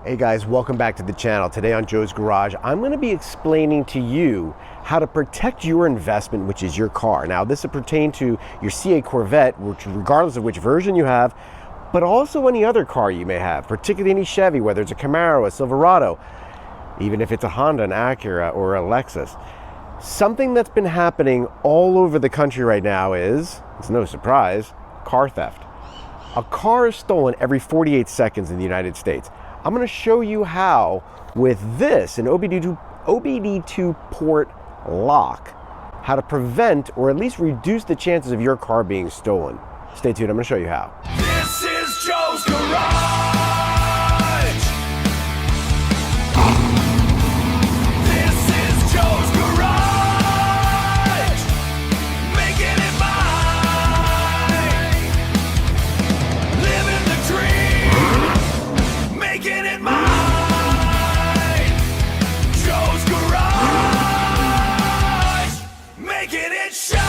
Hey guys, welcome back to the channel. Today on Joe's Garage, I'm going to be explaining to you how to protect your investment, which is your car. Now, this will pertain to your C8 Corvette, which regardless of which version you have, but also any other car you may have, particularly any Chevy, whether it's a Camaro, a Silverado, even if it's a Honda, an Acura, or a Lexus. Something that's been happening all over the country right now is, it's no surprise, car theft. A car is stolen every 48 seconds in the United States. I'm going to show you how, with this, an OBD2 port lock, how to prevent or at least reduce the chances of your car being stolen. Stay tuned, I'm going to show you how. This is Joe's Garage. This is Joe's Garage. Making it mine. Living the dream. Making it mine. Joe's Garage. Making it shine.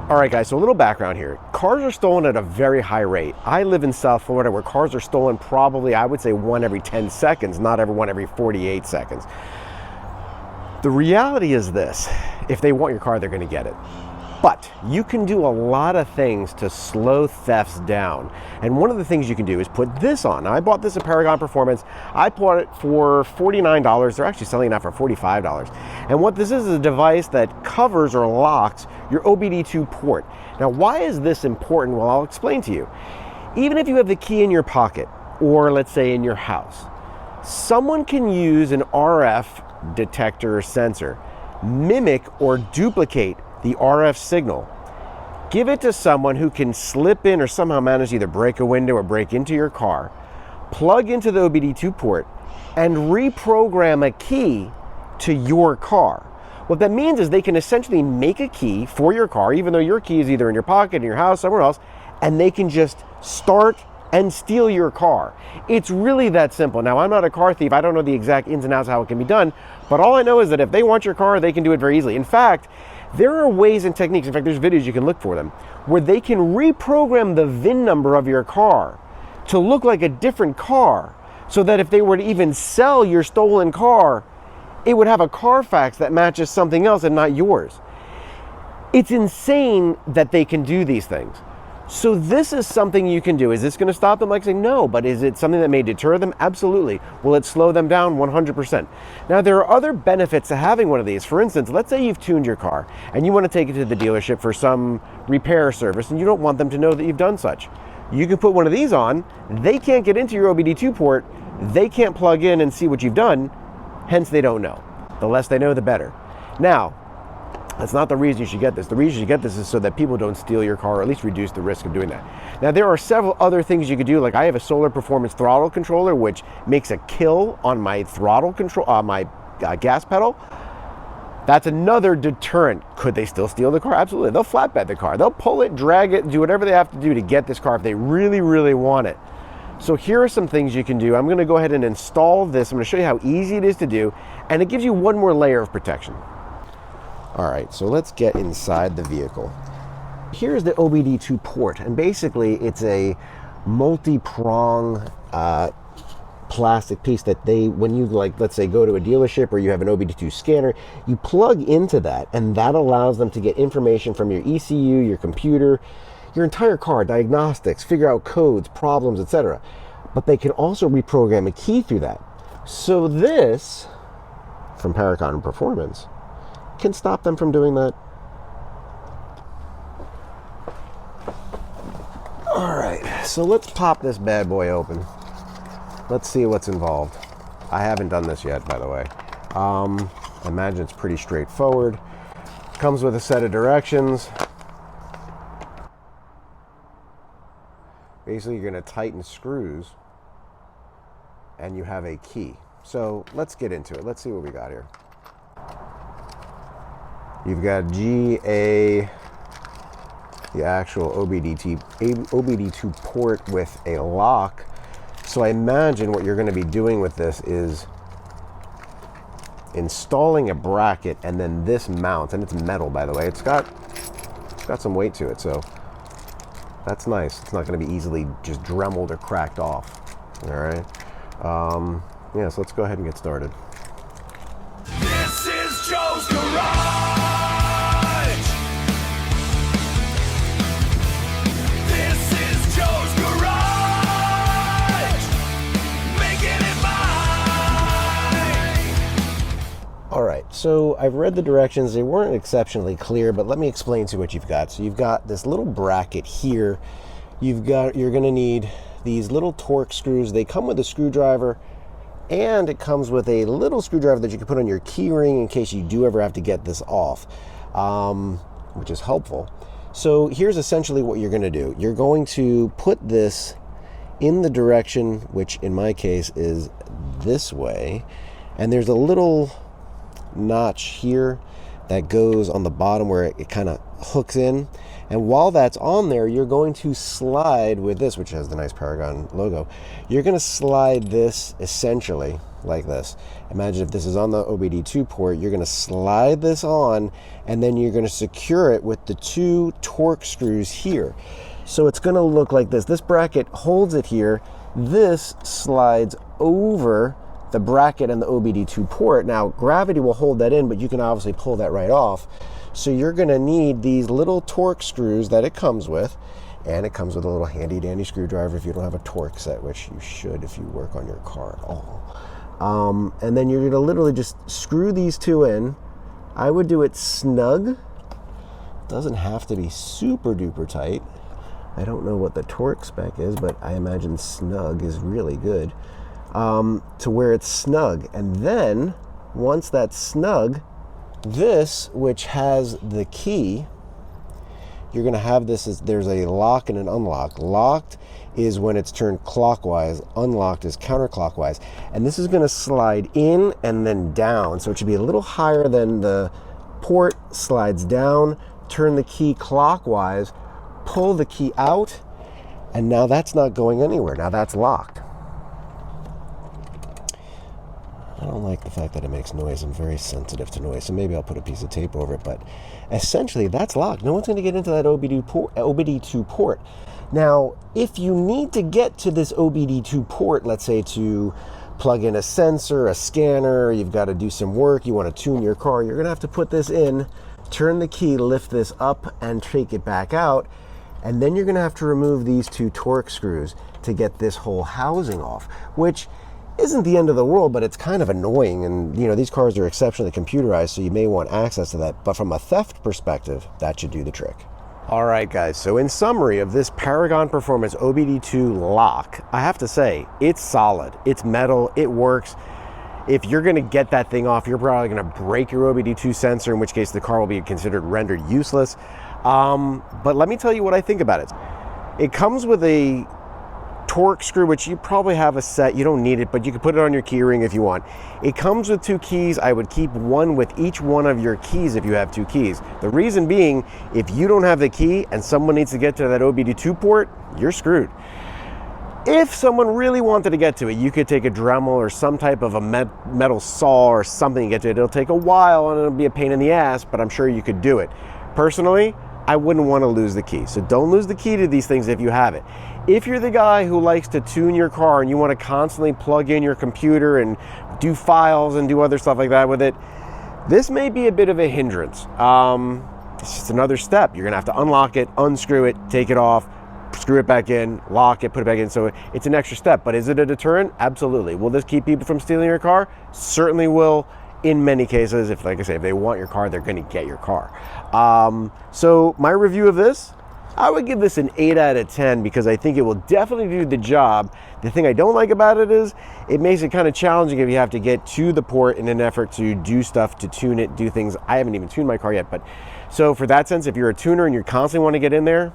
All right, guys, so a little background here. Cars are stolen at a very high rate. I live in South Florida where cars are stolen probably, I would say, one every 10 seconds, not one every 48 seconds. The reality is this: if they want your car, they're going to get it. But you can do a lot of things to slow thefts down. And one of the things you can do is put this on. Now, I bought this at Paragon Performance. I bought it for $49. They're actually selling it now for $45. And what this is a device that covers or locks your OBD2 port. Now, why is this important? Well, I'll explain to you. Even if you have the key in your pocket, or let's say in your house, someone can use an RF detector or sensor, mimic or duplicate the RF signal, give it to someone who can slip in or somehow manage to either break a window or break into your car, plug into the OBD2 port, and reprogram a key to your car. What that means is they can essentially make a key for your car, even though your key is either in your pocket, in your house, somewhere else, and they can just start and steal your car. It's really that simple. Now, I'm not a car thief. I don't know the exact ins and outs of how it can be done, but all I know is that if they want your car, they can do it very easily. In fact, there are ways and techniques, in fact, there's videos you can look for them, where they can reprogram the VIN number of your car to look like a different car, so that if they were to even sell your stolen car, it would have a Carfax that matches something else and not yours. It's insane that they can do these things. So this is something you can do. Is this going to stop them? Like saying no, but is it something that may deter them? Absolutely. Will it slow them down? 100%. Now, there are other benefits to having one of these. For instance, let's say you've tuned your car and you want to take it to the dealership for some repair service and you don't want them to know that you've done such. You can put one of these on. They can't get into your OBD2 port. They can't plug in and see what you've done. Hence, they don't know. The less they know, the better. Now, that's not the reason you should get this. The reason you get this is so that people don't steal your car, or at least reduce the risk of doing that. Now, there are several other things you could do. Like I have a solar performance throttle controller, which makes a kill on my throttle control, my gas pedal. That's another deterrent. Could they still steal the car? Absolutely. They'll flatbed the car. They'll pull it, drag it, do whatever they have to do to get this car if they really, really want it. So here are some things you can do. I'm going to go ahead and install this. I'm going to show you how easy it is to do, and it gives you one more layer of protection. All right, so let's get inside the vehicle. Here's the OBD2 port, and basically it's a multi-prong plastic piece that when you, like, let's say go to a dealership or you have an OBD2 scanner, you plug into that, and that allows them to get information from your ECU, your computer, your entire car, diagnostics, figure out codes, problems, etc. But they can also reprogram a key through that. So this, from Paragon Performance, can stop them from doing that. All right, so let's pop this bad boy open. Let's see what's involved. I haven't done this yet, by the way. I imagine it's pretty straightforward. Comes with a set of directions. Basically, you're going to tighten screws and you have a key. So let's get into it. Let's see what we got here. You've got GA, the actual OBD2 port with a lock. So I imagine what you're going to be doing with this is installing a bracket, and then this mounts, and it's metal, by the way. It's got some weight to it, so That's nice. It's not going to be easily just dremeled or cracked off. All right. Yeah, so let's go ahead and get started. This is Joe's Garage. This is Joe's Garage. Making it mine. All right, so I've read the directions. They weren't exceptionally clear, but let me explain to you what you've got. So you've got this little bracket here. You're going to need these little torque screws. They come with a screwdriver, and it comes with a little screwdriver that you can put on your key ring in case you do ever have to get this off, which is helpful. So here's essentially what you're going to do. You're going to put this in the direction, which in my case is this way, and there's a little notch here that goes on the bottom where it kind of hooks in. And while that's on there, you're going to slide with this, which has the nice Paragon logo. You're going to slide this essentially like this. Imagine if this is on the OBD2 port, you're going to slide this on, and then you're going to secure it with the two torque screws here. So it's going to look like this. This bracket holds it here. This slides over the bracket and the OBD2 port. Now, gravity will hold that in, but you can obviously pull that right off. So you're going to need these little torque screws that it comes with, and it comes with a little handy dandy screwdriver if you don't have a torque set, which you should if you work on your car at all. And then you're going to literally just screw these two in. I would do it snug. It doesn't have to be super duper tight. I don't know what the torque spec is, but I imagine snug is really good. To where it's snug. And then once that's snug, this, which has the key, you're going to have this as there's a lock and an unlock. Locked is when it's turned clockwise, unlocked is counterclockwise. And this is going to slide in and then down. So it should be a little higher than the port, slides down, turn the key clockwise, pull the key out, and now that's not going anywhere. Now that's locked. I don't like the fact that it makes noise. I'm very sensitive to noise, so maybe I'll put a piece of tape over it, but essentially that's locked. No one's going to get into that OBD2 port. Now, if you need to get to this OBD2 port, let's say to plug in a sensor, a scanner, you've got to do some work, you want to tune your car, you're going to have to put this in, turn the key, lift this up, and take it back out, and then you're going to have to remove these two torque screws to get this whole housing off, which isn't the end of the world, but it's kind of annoying. And you know, these cars are exceptionally computerized, so you may want access to that. But from a theft perspective, that should do the trick. All right, guys. So in summary of this Paragon Performance OBD2 lock, I have to say, it's solid. It's metal. It works. If you're going to get that thing off, you're probably going to break your OBD2 sensor, in which case the car will be considered rendered useless. But let me tell you what I think about it. It comes with a torque screw, which you probably have a set. You don't need it, but you can put it on your key ring if you want. It comes with two keys. I would keep one with each one of your keys if you have two keys. The reason being, if you don't have the key and someone needs to get to that OBD2 port, you're screwed. If someone really wanted to get to it, you could take a Dremel or some type of a metal saw or something to get to it. It'll take a while and it'll be a pain in the ass, but I'm sure you could do it. Personally, I wouldn't want to lose the key. So don't lose the key to these things if you have it. If you're the guy who likes to tune your car and you want to constantly plug in your computer and do files and do other stuff like that with it, this may be a bit of a hindrance. It's just another step. You're going to have to unlock it, unscrew it, take it off, screw it back in, lock it, put it back in. So it's an extra step. But is it a deterrent? Absolutely. Will this keep people from stealing your car? Certainly will. In many cases, if, like I say, if they want your car, they're going to get your car. So my review of this, I would give this an 8 out of 10 because I think it will definitely do the job. The thing I don't like about it is it makes it kind of challenging if you have to get to the port in an effort to do stuff, to tune it, do things. I haven't even tuned my car yet, but so for that sense, if you're a tuner and you constantly want to get in there,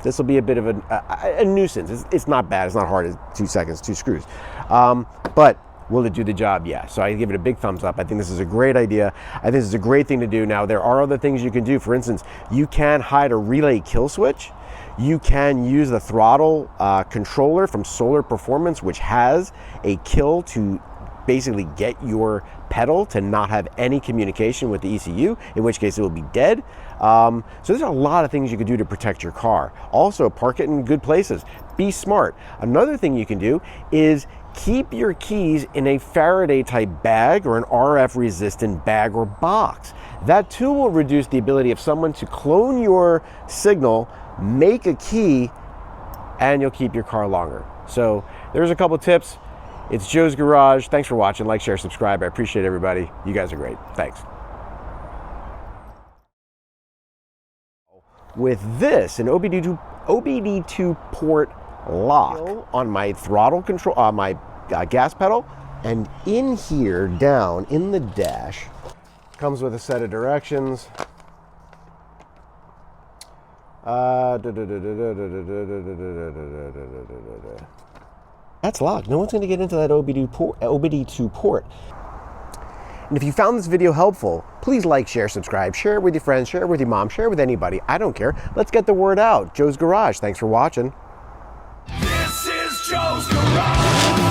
this will be a bit of a nuisance. It's not bad. It's not hard. It's 2 seconds, 2 screws. But will it do the job? Yeah. So I give it a big thumbs up. I think this is a great idea. I think this is a great thing to do. Now, there are other things you can do. For instance, you can hide a relay kill switch. You can use the throttle controller from Solar Performance, which has a kill to basically get your pedal to not have any communication with the ECU, in which case it will be dead. So there's a lot of things you can do to protect your car. Also, park it in good places. Be smart. Another thing you can do is keep your keys in a Faraday type bag or an RF resistant bag or box. That too will reduce the ability of someone to clone your signal, make a key, and you'll keep your car longer. So there's a couple tips. It's Joe's Garage. Thanks for watching. Like, share, subscribe. I appreciate everybody. You guys are great. Thanks. With this, an OBD2 port lock on my throttle control, my gas pedal, and in here, down in the dash, comes with a set of directions. That's locked. No one's going to get into that OBD2 port. And if you found this video helpful, please like, share, subscribe, share it with your friends, share it with your mom, share it with anybody. I don't care. Let's get the word out. Joe's Garage. Thanks for watching. This is Joe's Garage.